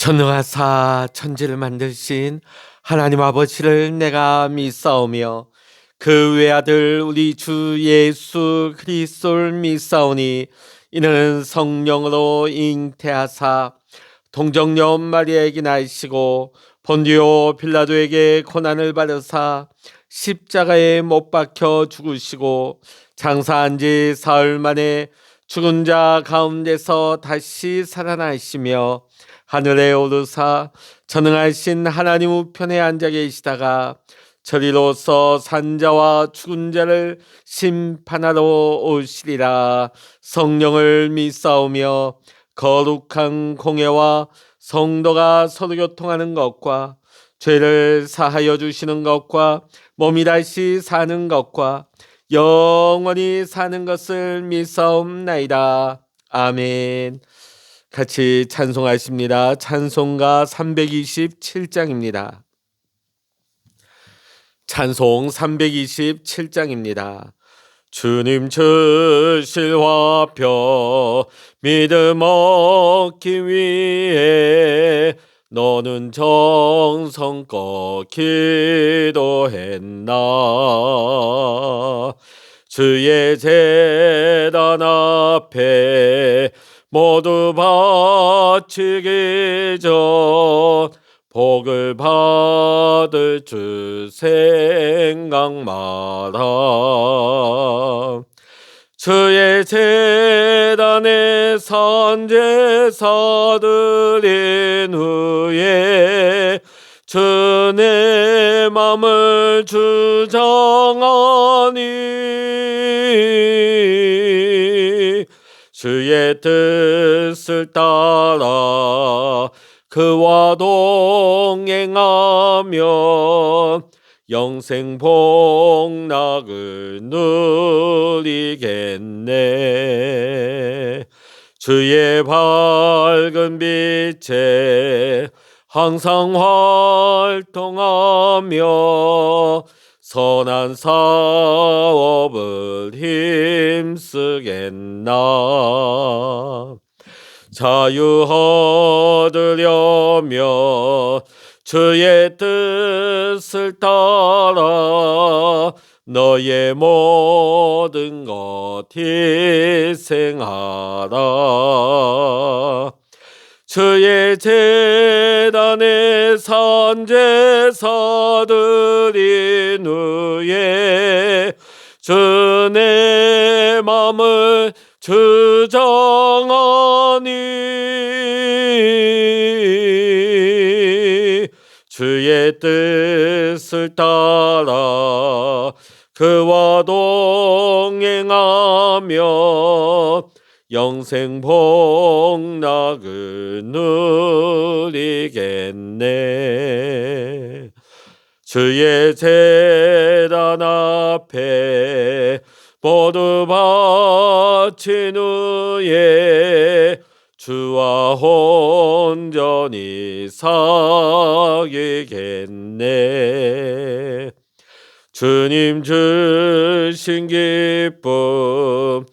전능하사 천지를 만드신 하나님 아버지를 내가 믿사오며 그 외아들 우리 주 예수 그리스도를 믿사오니 이는 성령으로 잉태하사 동정녀 마리아에게 나시고 본디오 빌라도에게 고난을 받으사 십자가에 못 박혀 죽으시고 장사한 지 사흘 만에 죽은 자 가운데서 다시 살아나시며 하늘에 오르사 전능하신 하나님 우편에 앉아 계시다가 저리로서 산자와 죽은 자를 심판하러 오시리라. 성령을 믿사오며 거룩한 공예와 성도가 서로 교통하는 것과 죄를 사하여 주시는 것과 몸이 다시 사는 것과 영원히 사는 것을 믿사옵나이다. 아멘. 같이 찬송하십니다. 찬송가 327장입니다. 찬송 327장입니다. 주님 주실 화표 믿음 얻기 위해 너는 정성껏 기도했나. 주의 제단 앞에 모두 바치기 전 복을 받을 주 생각 마라. 주의 제단에 선제사 드린 후에 주 내 맘을 주장하니 주의 뜻을 따라 그와 동행하면 영생 복락을 누리겠네. 주의 밝은 빛에 항상 활동하며 선한 사업을 힘쓰겠나. 자유 얻으려면 주의 뜻을 따라 너의 모든 것 희생하라. 주의 제단에 선제사 드린 후에 주 내 맘을 주장하니 주의 뜻을 따라 그와 동행하며 영생 복락을 누리겠네. 주의 제단 앞에 모두 바친 후에 주와 온전히 사귀겠네. 주님 주신 기쁨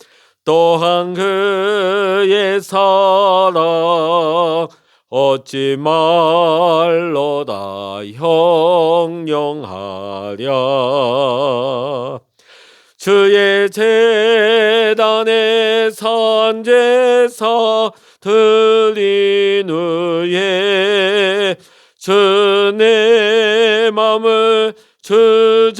또한 그의 사랑 어찌 말로 다 형용하랴. 주의 제단에 선제사 드린 후에 주 내 맘을 주장하니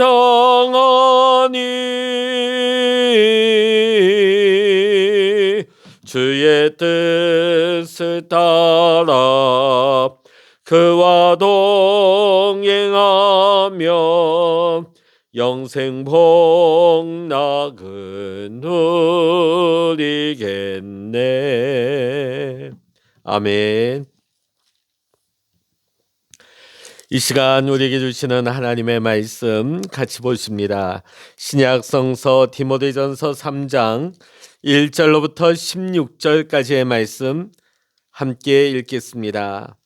주의 뜻을 따라 그와 동행하며 영생 복락을 누리겠네. 아멘. 이 시간 우리에게 주시는 하나님의 말씀 같이 보십니다. 신약성서 디모데전서 3장 1절로부터 16절까지의 말씀 함께 읽겠습니다.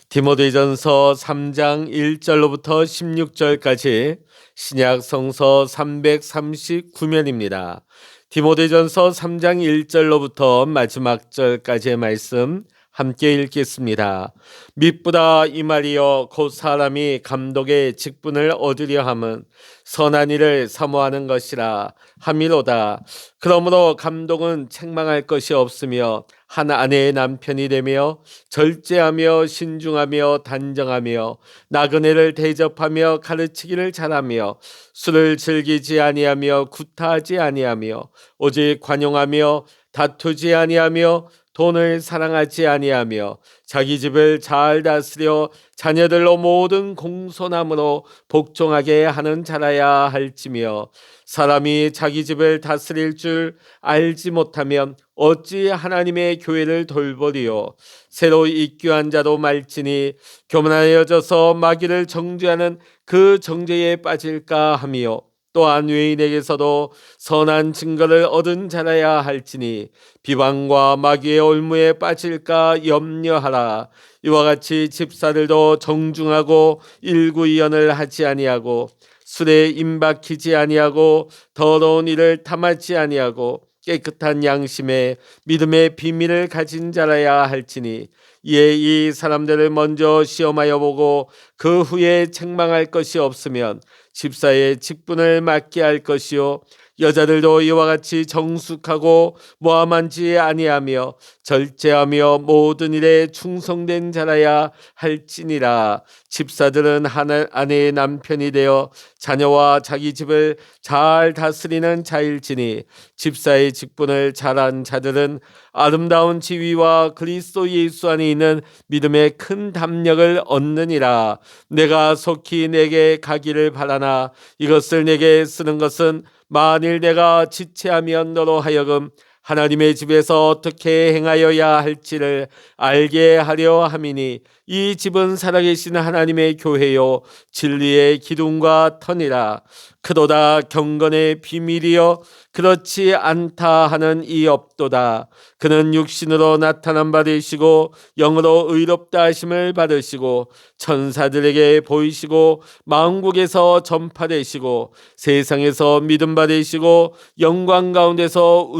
디모데전서 3장 1절로부터 16절까지 신약성서 339면입니다. 디모데전서 3장 1절로부터 마지막 절까지의 말씀 함께 읽겠습니다. mit보다 이 말이여 곧 사람이 감독의 직분을 얻으려 함은 선한 일을 사모하는 것이라 함이로다. 그러므로 감독은 책망할 것이 없으며 한 아내의 남편이 되며 절제하며 신중하며 단정하며 나그네를 대접하며 가르치기를 잘하며 술을 즐기지 아니하며 구타하지 아니하며 오직 관용하며 다투지 아니하며 돈을 사랑하지 아니하며 자기 집을 잘 다스려 자녀들로 모든 공손함으로 복종하게 하는 자라야 할지며 사람이 자기 집을 다스릴 줄 알지 못하면 어찌 하나님의 교회를 돌보리요. 새로 입교한 자도 말지니 교만하여져서 마귀를 정죄하는 그 정죄에 빠질까 하며 또한 외인에게서도 선한 증거를 얻은 자라야 할지니 비방과 마귀의 올무에 빠질까 염려하라. 이와 같이 집사들도 정중하고 일구이연을 하지 아니하고 술에 임박히지 아니하고 더러운 일을 탐하지 아니하고 깨끗한 양심에 믿음의 비밀을 가진 자라야 할지니 이에 이 사람들을 먼저 시험하여 보고 그 후에 책망할 것이 없으면 집사의 직분을 맡게 할 것이요 여자들도 이와 같이 정숙하고 모함하지 아니하며 절제하며 모든 일에 충성된 자라야 할지니라. 집사들은 한 아내의 남편이 되어 자녀와 자기 집을 잘 다스리는 자일지니 집사의 직분을 잘한 자들은 아름다운 지위와 그리스도 예수 안에 있는 믿음의 큰 담력을 얻느니라. 내가 속히 내게 가기를 바라나 이것을 내게 쓰는 것은 만일 내가 지체하면 너로 하여금 하나님의 집에서 어떻게 행하여야 할지를 알게 하려 함이니 이 집은 살아계신 하나님의 교회요 진리의 기둥과 터니라. 크도다 경건의 비밀이여 그렇지 않다 하는 이 없도다. 그는 육신으로 나타난 바 되시고 영으로 의롭다 하심을 받으시고 천사들에게 보이시고 만국에서 전파되시고 세상에서 믿음 받으시고 영광 가운데서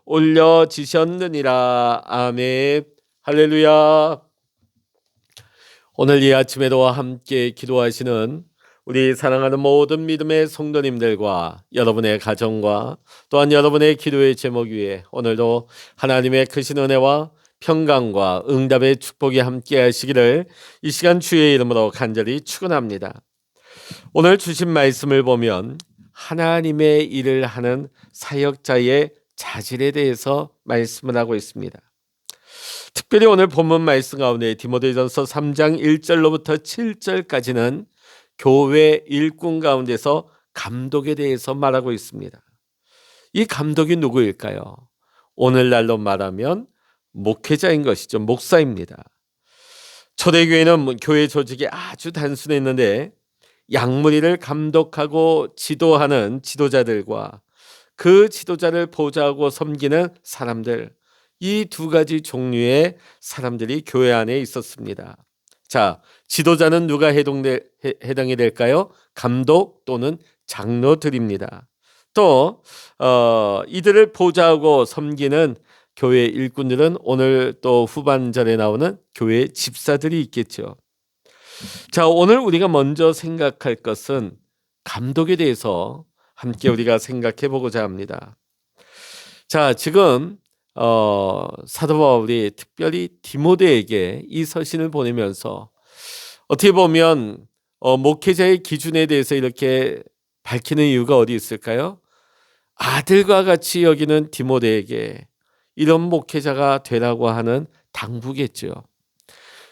올려지셨느니라. 아멘. 할렐루야. 오늘 이 아침에도 함께 기도하시는 우리 사랑하는 모든 믿음의 성도님들과 여러분의 가정과 또한 여러분의 기도의 제목 위에 오늘도 하나님의 크신 은혜와 평강과 응답의 축복이 함께 하시기를 이 시간 주의 이름으로 간절히 축원합니다. 오늘 주신 말씀을 보면 하나님의 일을 하는 사역자의 자질에 대해서 말씀을 하고 있습니다. 특별히 오늘 본문 말씀 가운데 디모데전서 3장 1절로부터 7절까지는 교회 일꾼 가운데서 감독에 대해서 말하고 있습니다. 이 감독이 누구일까요? 오늘날로 말하면 목회자인 것이죠. 목사입니다. 초대교회는 교회 조직이 아주 단순했는데 양무리를 감독하고 지도하는 지도자들과 그 지도자를 보좌하고 섬기는 사람들, 이 두 가지 종류의 사람들이 교회 안에 있었습니다. 자, 지도자는 누가 해당이 될까요? 감독 또는 장로들입니다. 또 이들을 보좌하고 섬기는 교회 일꾼들은 오늘 또 후반절에 나오는 교회 집사들이 있겠죠. 자, 오늘 우리가 먼저 생각할 것은 감독에 대해서 함께 우리가 생각해 보고자 합니다. 자, 지금 사도 바울이 특별히 디모데에게 이 서신을 보내면서 어떻게 보면 목회자의 기준에 대해서 이렇게 밝히는 이유가 어디 있을까요? 아들과 같이 여기는 디모데에게 이런 목회자가 되라고 하는 당부겠죠.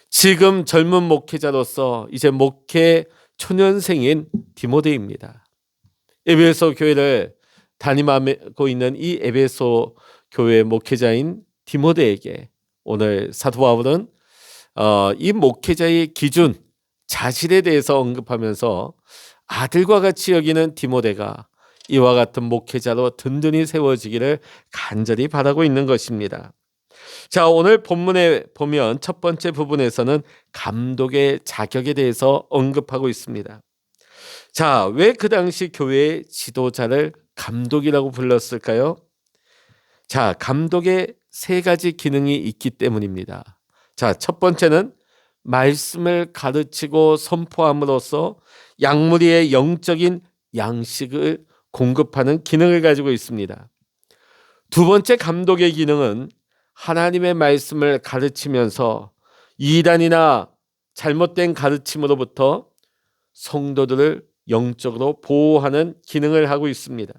지금 젊은 목회자로서 이제 목회 초년생인 디모데입니다. 에베소 교회를 담임하고 있는 이 에베소 교회 목회자인 디모데에게 오늘 사도 바울은 이 목회자의 기준, 자질에 대해서 언급하면서 아들과 같이 여기는 디모데가 이와 같은 목회자로 든든히 세워지기를 간절히 바라고 있는 것입니다. 자, 오늘 본문에 보면 첫 번째 부분에서는 감독의 자격에 대해서 언급하고 있습니다. 자, 왜 그 당시 교회의 지도자를 감독이라고 불렀을까요? 자, 감독의 세 가지 기능이 있기 때문입니다. 자, 첫 번째는 말씀을 가르치고 선포함으로써 양무리의 영적인 양식을 공급하는 기능을 가지고 있습니다. 두 번째 감독의 기능은 하나님의 말씀을 가르치면서 이단이나 잘못된 가르침으로부터 성도들을 영적으로 보호하는 기능을 하고 있습니다.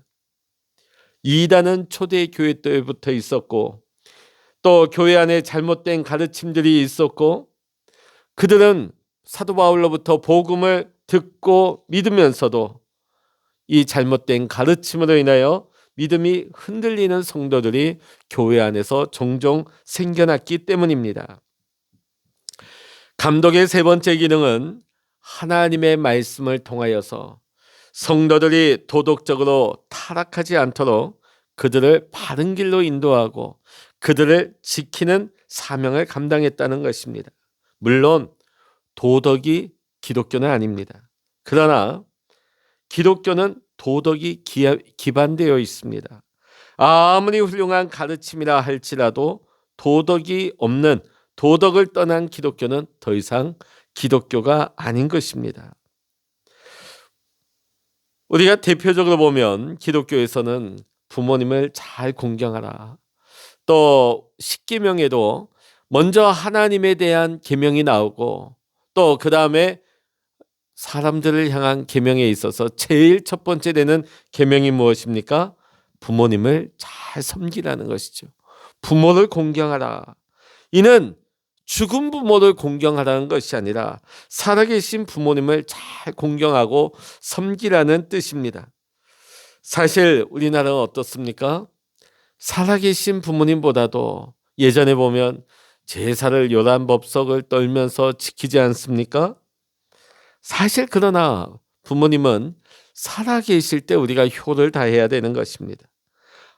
이단은 초대교회 때부터 있었고 또 교회 안에 잘못된 가르침들이 있었고 그들은 사도 바울로부터 복음을 듣고 믿으면서도 이 잘못된 가르침으로 인하여 믿음이 흔들리는 성도들이 교회 안에서 종종 생겨났기 때문입니다. 감독의 세 번째 기능은 하나님의 말씀을 통하여서 성도들이 도덕적으로 타락하지 않도록 그들을 바른 길로 인도하고 그들을 지키는 사명을 감당했다는 것입니다. 물론 도덕이 기독교는 아닙니다. 그러나 기독교는 도덕이 기반되어 있습니다. 아무리 훌륭한 가르침이라 할지라도 도덕이 없는, 도덕을 떠난 기독교는 더 이상 기독교가 아닌 것입니다. 우리가 대표적으로 보면 기독교에서는 부모님을 잘 공경하라. 또 십계명에도 먼저 하나님에 대한 계명이 나오고 또 그 다음에 사람들을 향한 계명에 있어서 제일 첫 번째 되는 계명이 무엇입니까? 부모님을 잘 섬기라는 것이죠. 부모를 공경하라. 이는 죽은 부모를 공경하라는 것이 아니라 살아계신 부모님을 잘 공경하고 섬기라는 뜻입니다. 사실 우리나라는 어떻습니까? 살아계신 부모님보다도 예전에 보면 제사를 요란법석을 떨면서 지키지 않습니까? 사실 그러나 부모님은 살아계실 때 우리가 효를 다해야 되는 것입니다.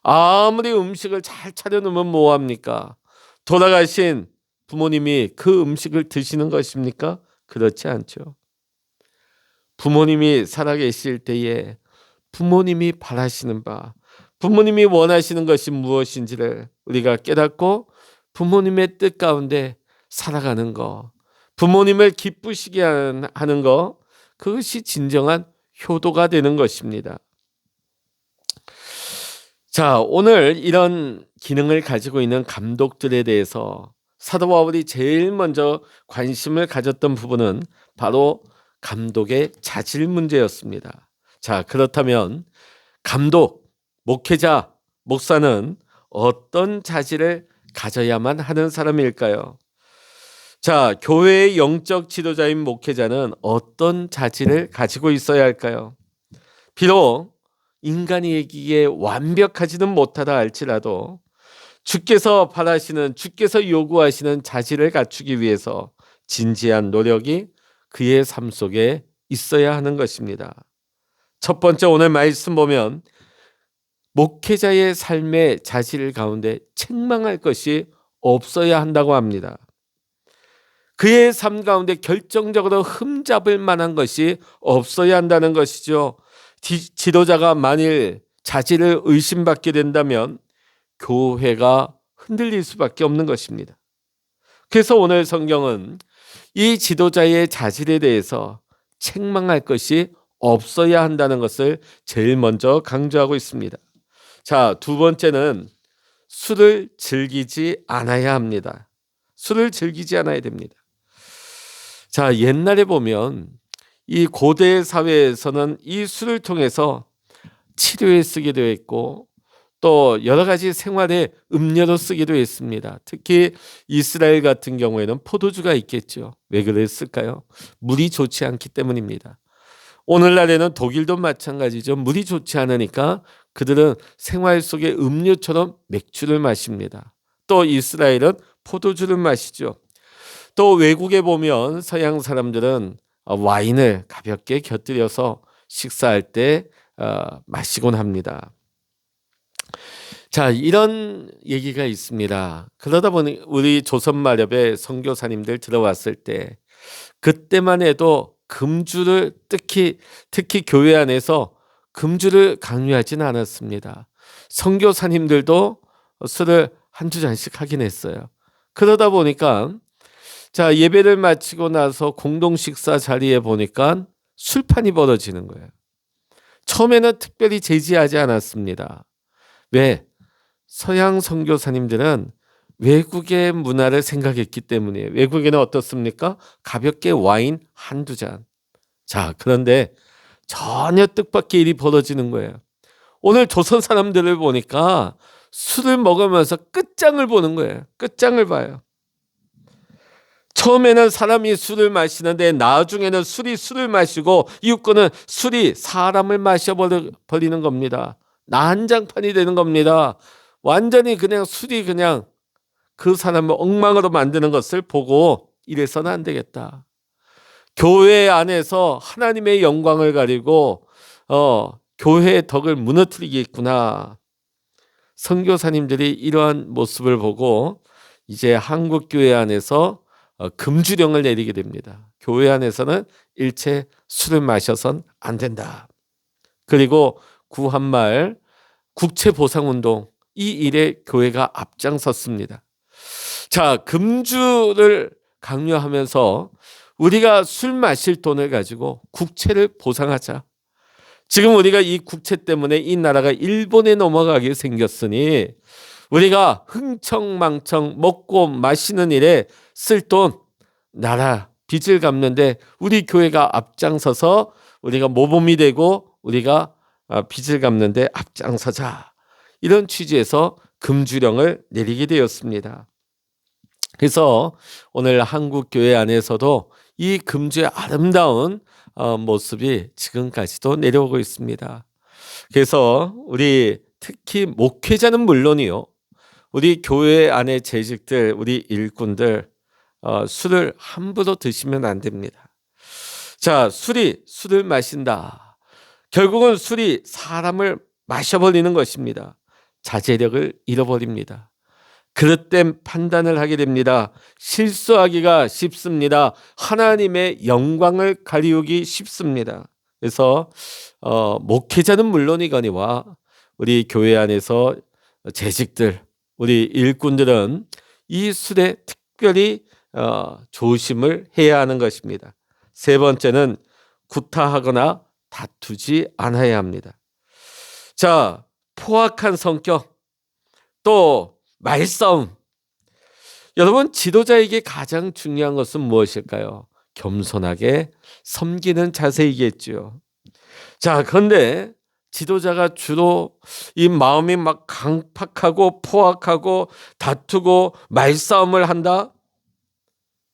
아무리 음식을 잘 차려놓으면 뭐합니까? 돌아가신 부모님이 그 음식을 드시는 것입니까? 그렇지 않죠. 부모님이 살아계실 때에 부모님이 바라시는 바, 부모님이 원하시는 것이 무엇인지를 우리가 깨닫고 부모님의 뜻 가운데 살아가는 것, 부모님을 기쁘시게 하는 것, 그것이 진정한 효도가 되는 것입니다. 자, 오늘 이런 기능을 가지고 있는 감독들에 대해서 사도 바울이 제일 먼저 관심을 가졌던 부분은 바로 감독의 자질 문제였습니다. 자, 그렇다면 감독, 목회자, 목사는 어떤 자질을 가져야만 하는 사람일까요? 자, 교회의 영적 지도자인 목회자는 어떤 자질을 가지고 있어야 할까요? 비록 인간이 얘기에 완벽하지는 못하다 할지라도 주께서 바라시는, 주께서 요구하시는 자질을 갖추기 위해서 진지한 노력이 그의 삶 속에 있어야 하는 것입니다. 첫 번째 오늘 말씀 보면 목회자의 삶의 자질 가운데 책망할 것이 없어야 한다고 합니다. 그의 삶 가운데 결정적으로 흠잡을 만한 것이 없어야 한다는 것이죠. 지도자가 만일 자질을 의심받게 된다면 교회가 흔들릴 수밖에 없는 것입니다. 그래서 오늘 성경은 이 지도자의 자질에 대해서 책망할 것이 없어야 한다는 것을 제일 먼저 강조하고 있습니다. 자, 두 번째는 술을 즐기지 않아야 합니다. 술을 즐기지 않아야 됩니다. 자, 옛날에 보면 이 고대 사회에서는 이 술을 통해서 치료에 쓰기도 했고 또 여러 가지 생활에 음료로 쓰기도 했습니다. 특히 이스라엘 같은 경우에는 포도주가 있겠죠. 왜 그랬을까요? 물이 좋지 않기 때문입니다. 오늘날에는 독일도 마찬가지죠. 물이 좋지 않으니까 그들은 생활 속에 음료처럼 맥주를 마십니다. 또 이스라엘은 포도주를 마시죠. 또 외국에 보면 서양 사람들은 와인을 가볍게 곁들여서 식사할 때 마시곤 합니다. 자, 이런 얘기가 있습니다. 그러다 보니 우리 조선마렵에 선교사님들 들어왔을 때 그때만 해도 금주를 특히 교회 안에서 금주를 강요하지는 않았습니다. 선교사님들도 술을 한두 잔씩 하긴 했어요. 그러다 보니까 자, 예배를 마치고 나서 공동 식사 자리에 보니까 술판이 벌어지는 거예요. 처음에는 특별히 제지하지 않았습니다. 왜? 서양 선교사님들은 외국의 문화를 생각했기 때문이에요. 외국에는 어떻습니까? 가볍게 와인 한두 잔. 자, 그런데 전혀 뜻밖의 일이 벌어지는 거예요. 오늘 조선 사람들을 보니까 술을 먹으면서 끝장을 보는 거예요. 끝장을 봐요. 처음에는 사람이 술을 마시는데 나중에는 술이 술을 마시고 이웃거는 술이 사람을 마셔버리는 겁니다. 난장판이 되는 겁니다. 완전히 그냥 술이 그냥 그 사람을 엉망으로 만드는 것을 보고 이래서는 안 되겠다. 교회 안에서 하나님의 영광을 가리고 교회의 덕을 무너뜨리겠구나. 선교사님들이 이러한 모습을 보고 이제 한국 교회 안에서 금주령을 내리게 됩니다. 교회 안에서는 일체 술을 마셔선 안 된다. 그리고 구한말 국채보상운동, 이 일에 교회가 앞장섰습니다. 자, 금주를 강요하면서 우리가 술 마실 돈을 가지고 국채를 보상하자. 지금 우리가 이 국채 때문에 이 나라가 일본에 넘어가게 생겼으니 우리가 흥청망청 먹고 마시는 일에 쓸 돈, 나라 빚을 갚는데 우리 교회가 앞장서서 우리가 모범이 되고 우리가 빚을 갚는데 앞장서자. 이런 취지에서 금주령을 내리게 되었습니다. 그래서 오늘 한국 교회 안에서도 이 금주의 아름다운 모습이 지금까지도 내려오고 있습니다. 그래서 우리 특히 목회자는 물론이요, 우리 교회 안의 재직들, 우리 일꾼들 술을 함부로 드시면 안 됩니다. 자, 술을 마신다. 결국은 술이 사람을 마셔버리는 것입니다. 자제력을 잃어버립니다. 그릇된 판단을 하게 됩니다. 실수하기가 쉽습니다. 하나님의 영광을 가리우기 쉽습니다. 그래서 목회자는 물론이거니와 우리 교회 안에서 재직들, 우리 일꾼들은 이 술에 특별히 조심을 해야 하는 것입니다. 세 번째는 구타하거나 다투지 않아야 합니다. 자, 포악한 성격, 또 말싸움. 여러분, 지도자에게 가장 중요한 것은 무엇일까요? 겸손하게 섬기는 자세이겠죠. 자, 그런데 지도자가 주로 이 마음이 막 강팍하고 포악하고 다투고 말싸움을 한다?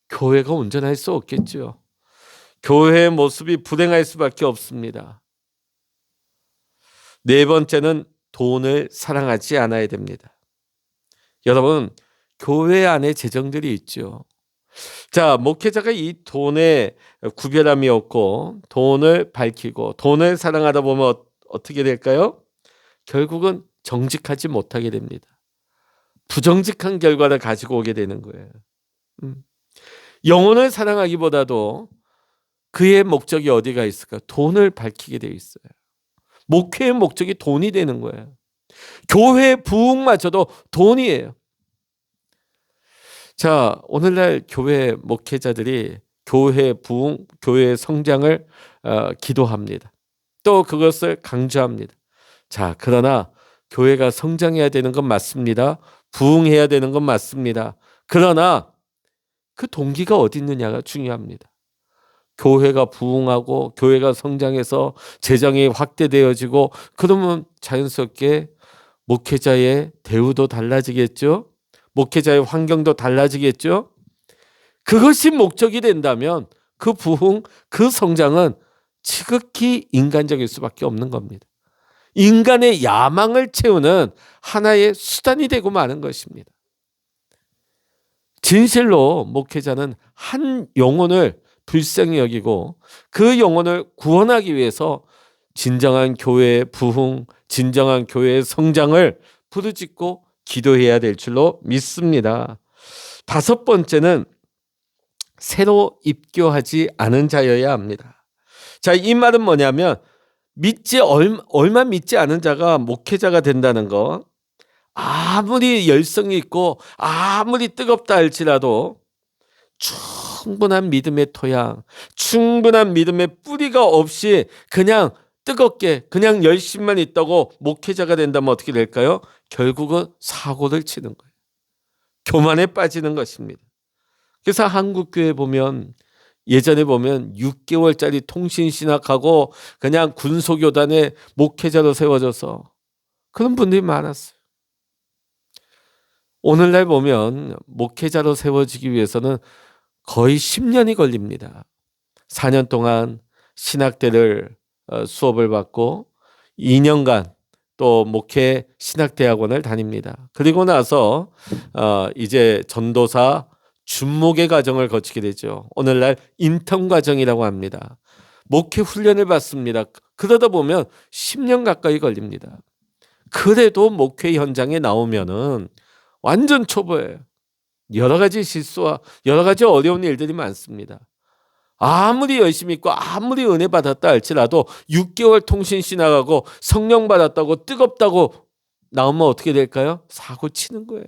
교회가 온전할 수 없겠죠. 교회의 모습이 불행할 수밖에 없습니다. 네 번째는 돈을 사랑하지 않아야 됩니다. 여러분, 교회 안에 재정들이 있죠. 자, 목회자가 이 돈에 구별함이 없고 돈을 밝히고 돈을 사랑하다 보면 어떻게 될까요? 결국은 정직하지 못하게 됩니다. 부정직한 결과를 가지고 오게 되는 거예요. 영혼을 사랑하기보다도 그의 목적이 어디가 있을까? 돈을 밝히게 되어 있어요. 목회의 목적이 돈이 되는 거예요. 교회 부흥마저도 돈이에요. 자, 오늘날 교회 목회자들이 교회 부흥, 교회 성장을 기도합니다. 또 그것을 강조합니다. 자, 그러나 교회가 성장해야 되는 건 맞습니다. 부흥해야 되는 건 맞습니다. 그러나 그 동기가 어디 있느냐가 중요합니다. 교회가 부흥하고 교회가 성장해서 재정이 확대되어지고 그러면 자연스럽게 목회자의 대우도 달라지겠죠. 목회자의 환경도 달라지겠죠. 그것이 목적이 된다면 그 부흥, 그 성장은 지극히 인간적일 수밖에 없는 겁니다. 인간의 야망을 채우는 하나의 수단이 되고 마는 것입니다. 진실로 목회자는 한 영혼을 불쌍히 여기고 그 영혼을 구원하기 위해서 진정한 교회의 부흥, 진정한 교회의 성장을 부르짖고 기도해야 될 줄로 믿습니다. 다섯 번째는 새로 입교하지 않은 자여야 합니다. 자, 이 말은 뭐냐면 얼마 믿지 않은 자가 목회자가 된다는 거, 아무리 열성이 있고 아무리 뜨겁다 할지라도 충분한 믿음의 토양, 충분한 믿음의 뿌리가 없이 그냥 뜨겁게 그냥 열심만 있다고 목회자가 된다면 어떻게 될까요? 결국은 사고를 치는 거예요. 교만에 빠지는 것입니다. 그래서 한국교회 보면 예전에 보면 6개월짜리 통신신학하고 그냥 군소교단에 목회자로 세워져서 그런 분들이 많았어요. 오늘날 보면 목회자로 세워지기 위해서는 거의 10년이 걸립니다. 4년 동안 신학대를 수업을 받고 2년간 또 목회 신학대학원을 다닙니다. 그리고 나서 이제 전도사 준목의 과정을 거치게 되죠. 오늘날 인턴 과정이라고 합니다. 목회 훈련을 받습니다. 그러다 보면 10년 가까이 걸립니다. 그래도 목회 현장에 나오면은 완전 초보예요. 여러 가지 실수와 여러 가지 어려운 일들이 많습니다. 아무리 열심히 있고 아무리 은혜 받았다 할지라도 6개월 통신 신학하고 성령 받았다고 뜨겁다고 나오면 어떻게 될까요? 사고 치는 거예요.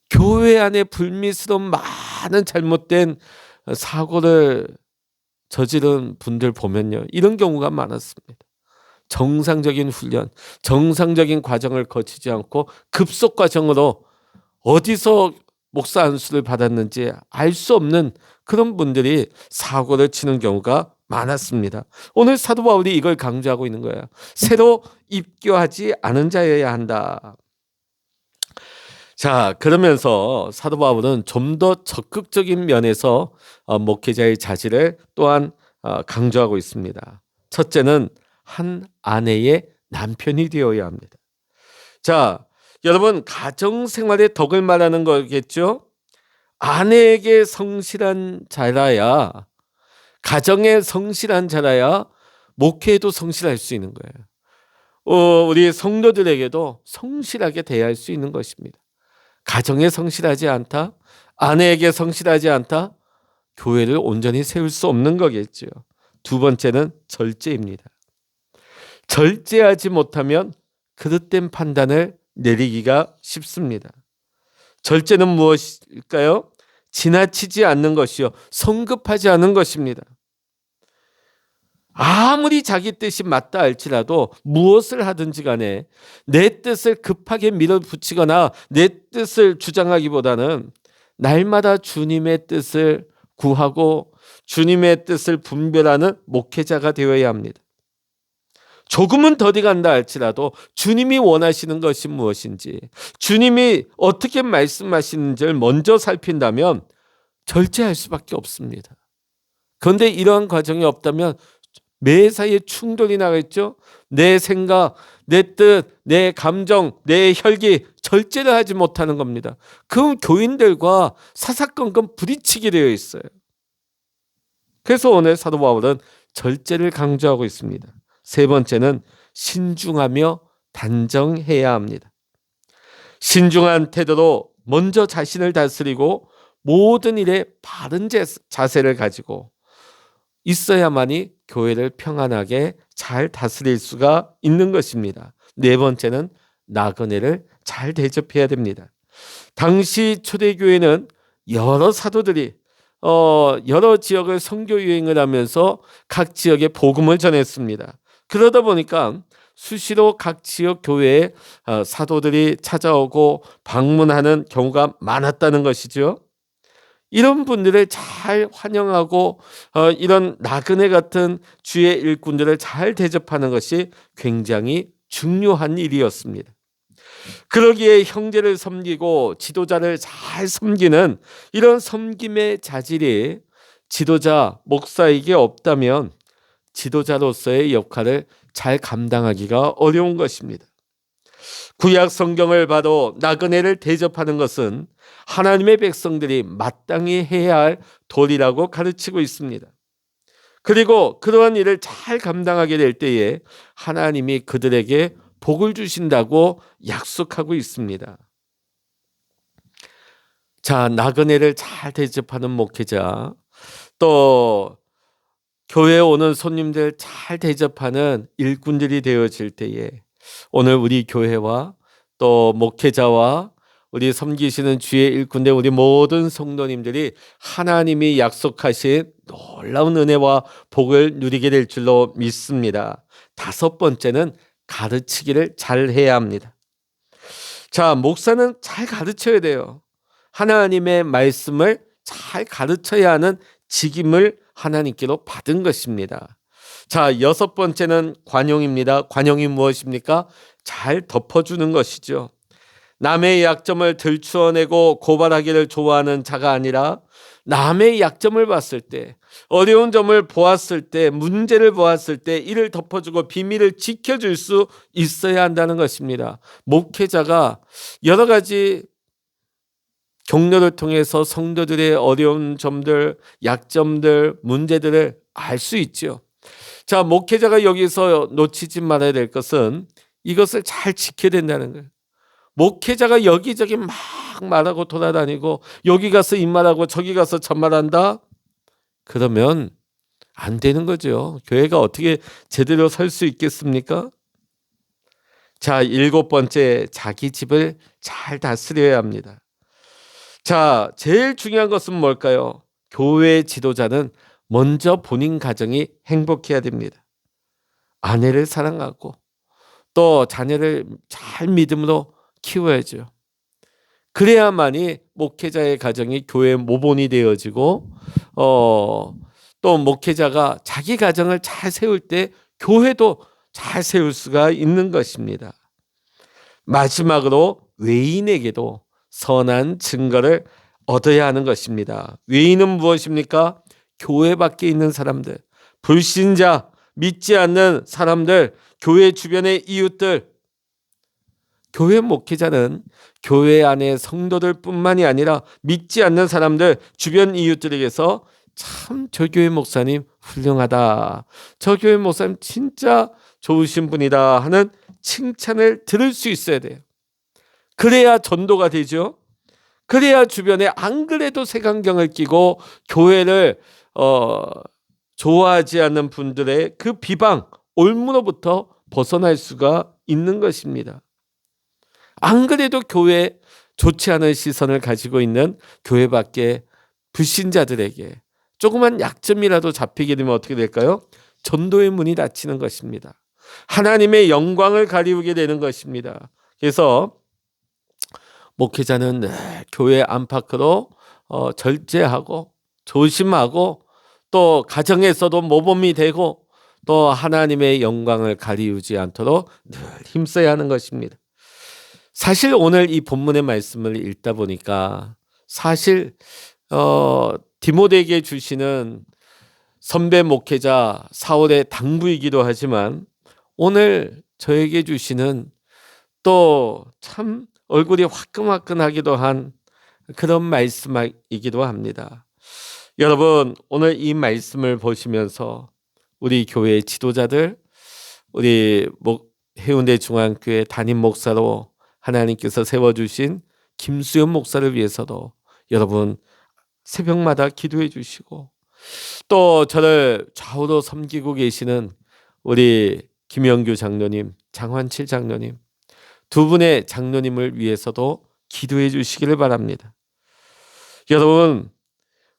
교회 안에 불미스러운 많은 잘못된 사고를 저지른 분들 보면요, 이런 경우가 많았습니다. 정상적인 훈련, 정상적인 과정을 거치지 않고 급속 과정으로 어디서 목사 안수를 받았는지 알 수 없는 그런 분들이 사고를 치는 경우가 많았습니다. 오늘 사도 바울이 이걸 강조하고 있는 거예요. 새로 입교하지 않은 자여야 한다. 자, 그러면서 사도 바울은 좀 더 적극적인 면에서 목회자의 자질을 또한 강조하고 있습니다. 첫째는 한 아내의 남편이 되어야 합니다. 자, 여러분, 가정생활의 덕을 말하는 거겠죠? 아내에게 성실한 자라야, 가정에 성실한 자라야 목회에도 성실할 수 있는 거예요. 우리 성도들에게도 성실하게 대할 수 있는 것입니다. 가정에 성실하지 않다, 아내에게 성실하지 않다, 교회를 온전히 세울 수 없는 거겠죠. 두 번째는 절제입니다. 절제하지 못하면 그릇된 판단을 내리기가 쉽습니다. 절제는 무엇일까요? 지나치지 않는 것이요, 성급하지 않은 것입니다. 아무리 자기 뜻이 맞다 할지라도 무엇을 하든지 간에 내 뜻을 급하게 밀어붙이거나 내 뜻을 주장하기보다는 날마다 주님의 뜻을 구하고 주님의 뜻을 분별하는 목회자가 되어야 합니다. 조금은 더디 간다 할지라도 주님이 원하시는 것이 무엇인지, 주님이 어떻게 말씀하시는지를 먼저 살핀다면 절제할 수밖에 없습니다. 그런데 이러한 과정이 없다면 매사에 충돌이 나겠죠. 내 생각, 내 뜻, 내 감정, 내 혈기 절제를 하지 못하는 겁니다. 그럼 교인들과 사사건건 부딪히게 되어 있어요. 그래서 오늘 사도 바울은 절제를 강조하고 있습니다. 세 번째는 신중하며 단정해야 합니다. 신중한 태도로 먼저 자신을 다스리고 모든 일에 바른 자세를 가지고 있어야만이 교회를 평안하게 잘 다스릴 수가 있는 것입니다. 네 번째는 나그네를 잘 대접해야 됩니다. 당시 초대교회는 여러 사도들이 여러 지역을 선교 유행을 하면서 각 지역에 복음을 전했습니다. 그러다 보니까 수시로 각 지역 교회에 사도들이 찾아오고 방문하는 경우가 많았다는 것이죠. 이런 분들을 잘 환영하고 이런 나그네 같은 주의 일꾼들을 잘 대접하는 것이 굉장히 중요한 일이었습니다. 그러기에 형제를 섬기고 지도자를 잘 섬기는 이런 섬김의 자질이 지도자, 목사에게 없다면 지도자로서의 역할을 잘 감당하기가 어려운 것입니다. 구약 성경을 봐도 나그네를 대접하는 것은 하나님의 백성들이 마땅히 해야 할 도리라고 가르치고 있습니다. 그리고 그러한 일을 잘 감당하게 될 때에 하나님이 그들에게 복을 주신다고 약속하고 있습니다. 자, 나그네를 잘 대접하는 목회자, 또 교회에 오는 손님들 잘 대접하는 일꾼들이 되어질 때에 오늘 우리 교회와 또 목회자와 우리 섬기시는 주의 일꾼된 우리 모든 성도님들이 하나님이 약속하신 놀라운 은혜와 복을 누리게 될 줄로 믿습니다. 다섯 번째는 가르치기를 잘 해야 합니다. 자, 목사는 잘 가르쳐야 돼요. 하나님의 말씀을 잘 가르쳐야 하는 직임을 하나님께로 받은 것입니다. 자, 여섯 번째는 관용입니다. 관용이 무엇입니까? 잘 덮어주는 것이죠. 남의 약점을 들추어내고 고발하기를 좋아하는 자가 아니라 남의 약점을 봤을 때, 어려운 점을 보았을 때, 문제를 보았을 때 이를 덮어주고 비밀을 지켜줄 수 있어야 한다는 것입니다. 목회자가 여러 가지 격려를 통해서 성도들의 어려운 점들, 약점들, 문제들을 알 수 있죠. 자, 목회자가 여기서 놓치지 말아야 될 것은 이것을 잘 지켜야 된다는 거예요. 목회자가 여기저기 막 말하고 돌아다니고 여기 가서 이 말하고 저기 가서 저 말한다? 그러면 안 되는 거죠. 교회가 어떻게 제대로 설 수 있겠습니까? 자, 일곱 번째, 자기 집을 잘 다스려야 합니다. 자, 제일 중요한 것은 뭘까요? 교회 지도자는 먼저 본인 가정이 행복해야 됩니다. 아내를 사랑하고 또 자녀를 잘 믿음으로 키워야죠. 그래야만이 목회자의 가정이 교회의 모본이 되어지고 또 목회자가 자기 가정을 잘 세울 때 교회도 잘 세울 수가 있는 것입니다. 마지막으로 외인에게도 선한 증거를 얻어야 하는 것입니다. 외인은 무엇입니까? 교회 밖에 있는 사람들, 불신자, 믿지 않는 사람들, 교회 주변의 이웃들. 교회 목회자는 교회 안의 성도들 뿐만이 아니라 믿지 않는 사람들, 주변 이웃들에게서 참 저 교회 목사님 훌륭하다, 저 교회 목사님 진짜 좋으신 분이다 하는 칭찬을 들을 수 있어야 돼요. 그래야 전도가 되죠. 그래야 주변에 안 그래도 색안경을 끼고 교회를 좋아하지 않는 분들의 그 비방, 올무로부터 벗어날 수가 있는 것입니다. 안 그래도 교회에 좋지 않은 시선을 가지고 있는 교회 밖에 불신자들에게 조그만 약점이라도 잡히게 되면 어떻게 될까요? 전도의 문이 닫히는 것입니다. 하나님의 영광을 가리우게 되는 것입니다. 그래서 목회자는 늘 교회 안팎으로 절제하고 조심하고 또 가정에서도 모범이 되고 또 하나님의 영광을 가리우지 않도록 늘 힘써야 하는 것입니다. 사실 오늘 이 본문의 말씀을 읽다 보니까 사실 디모데에게 주시는 선배 목회자 사울의 당부이기도 하지만 오늘 저에게 주시는 또 참 얼굴이 화끈화끈하기도 한 그런 말씀이기도 합니다. 여러분, 오늘 이 말씀을 보시면서 우리 교회 지도자들, 우리 해운대 중앙교회 담임 목사로 하나님께서 세워주신 김수현 목사를 위해서도 여러분 새벽마다 기도해 주시고 또 저를 좌우로 섬기고 계시는 우리 김영규 장로님, 장환칠 장로님 두 분의 장로님을 위해서도 기도해 주시기를 바랍니다. 여러분,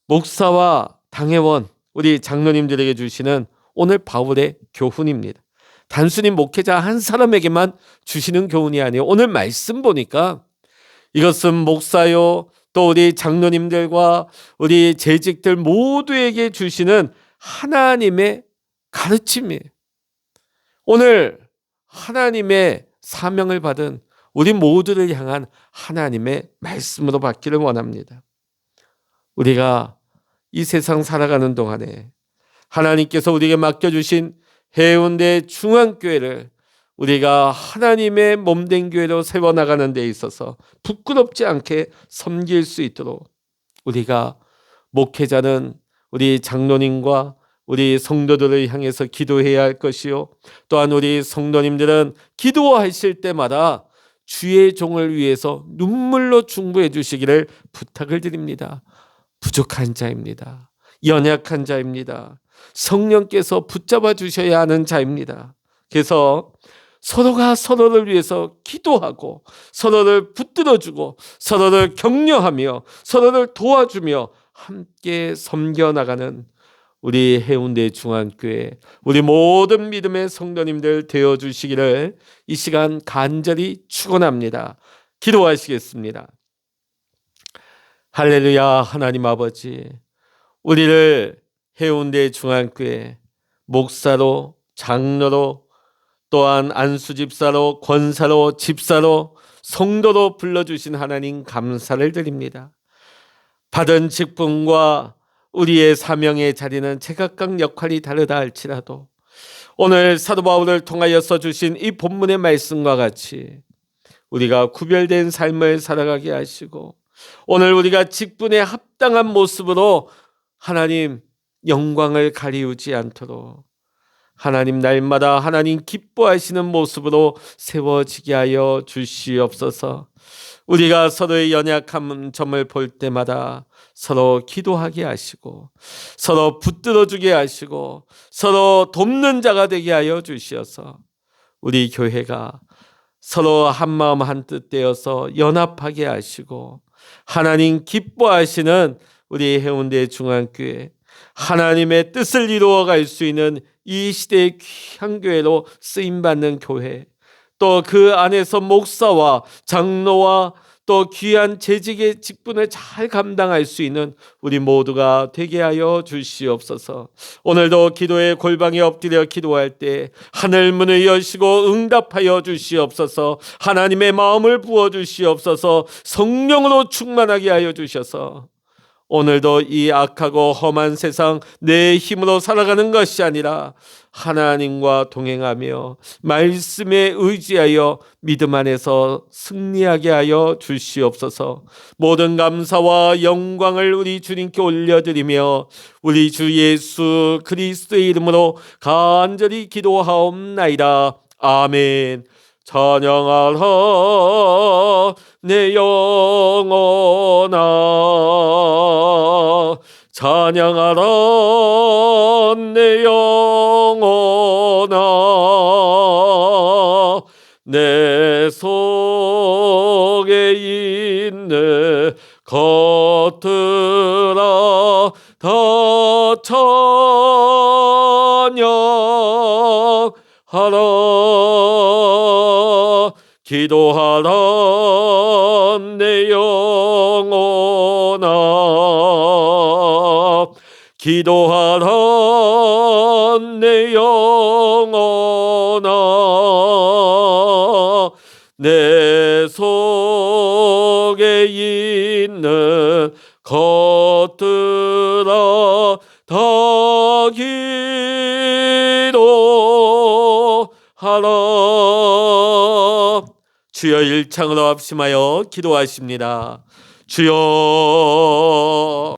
목사와 당회원 우리 장로님들에게 주시는 오늘 바울의 교훈입니다. 단순히 목회자 한 사람에게만 주시는 교훈이 아니에요. 오늘 말씀 보니까 이것은 목사요 또 우리 장로님들과 우리 재직들 모두에게 주시는 하나님의 가르침이에요. 오늘 하나님의 사명을 받은 우리 모두를 향한 하나님의 말씀으로 받기를 원합니다. 우리가 이 세상 살아가는 동안에 하나님께서 우리에게 맡겨주신 해운대 중앙교회를 우리가 하나님의 몸된 교회로 세워나가는 데 있어서 부끄럽지 않게 섬길 수 있도록 우리가 목회자는 우리 장로님과 우리 성도들을 향해서 기도해야 할 것이요 또한 우리 성도님들은 기도하실 때마다 주의 종을 위해서 눈물로 중보해 주시기를 부탁을 드립니다. 부족한 자입니다. 연약한 자입니다. 성령께서 붙잡아 주셔야 하는 자입니다. 그래서 서로가 서로를 위해서 기도하고 서로를 붙들어주고 서로를 격려하며 서로를 도와주며 함께 섬겨나가는 우리 해운대 중앙교회, 우리 모든 믿음의 성도님들 되어주시기를 이 시간 간절히 축원합니다. 기도하시겠습니다. 할렐루야. 하나님 아버지, 우리를 해운대 중앙교회 목사로, 장로로, 또한 안수집사로, 권사로, 집사로, 성도로 불러주신 하나님 감사를 드립니다. 받은 직분과 우리의 사명의 자리는 제각각 역할이 다르다 할지라도 오늘 사도 바울을 통하여서 주신 이 본문의 말씀과 같이 우리가 구별된 삶을 살아가게 하시고 오늘 우리가 직분에 합당한 모습으로 하나님 영광을 가리우지 않도록 하나님 날마다 하나님 기뻐하시는 모습으로 세워지게 하여 주시옵소서. 우리가 서로의 연약한 점을 볼 때마다 서로 기도하게 하시고 서로 붙들어주게 하시고 서로 돕는 자가 되게 하여 주시어서 우리 교회가 서로 한마음 한뜻 되어서 연합하게 하시고 하나님 기뻐하시는 우리 해운대 중앙교회 하나님의 뜻을 이루어갈 수 있는 이 시대의 귀한 교회로 쓰임받는 교회, 또 그 안에서 목사와 장로와 또 귀한 재직의 직분을 잘 감당할 수 있는 우리 모두가 되게 하여 주시옵소서. 오늘도 기도의 골방에 엎드려 기도할 때 하늘 문을 여시고 응답하여 주시옵소서. 하나님의 마음을 부어주시옵소서. 성령으로 충만하게 하여 주셔서 오늘도 이 악하고 험한 세상 내 힘으로 살아가는 것이 아니라 하나님과 동행하며 말씀에 의지하여 믿음 안에서 승리하게 하여 주시옵소서. 모든 감사와 영광을 우리 주님께 올려드리며 우리 주 예수 그리스도의 이름으로 간절히 기도하옵나이다. 아멘. 찬양하라 내 영혼아, 찬양하라 내 영혼아, 내 속에 있는 것들아 다 찬양하라. 기도하라 내 영혼아, 기도하라 내 영혼아, 내 속에 있는 것들아 다 기도하라. 주여 일창으로 합심하여 기도하십니다. 주여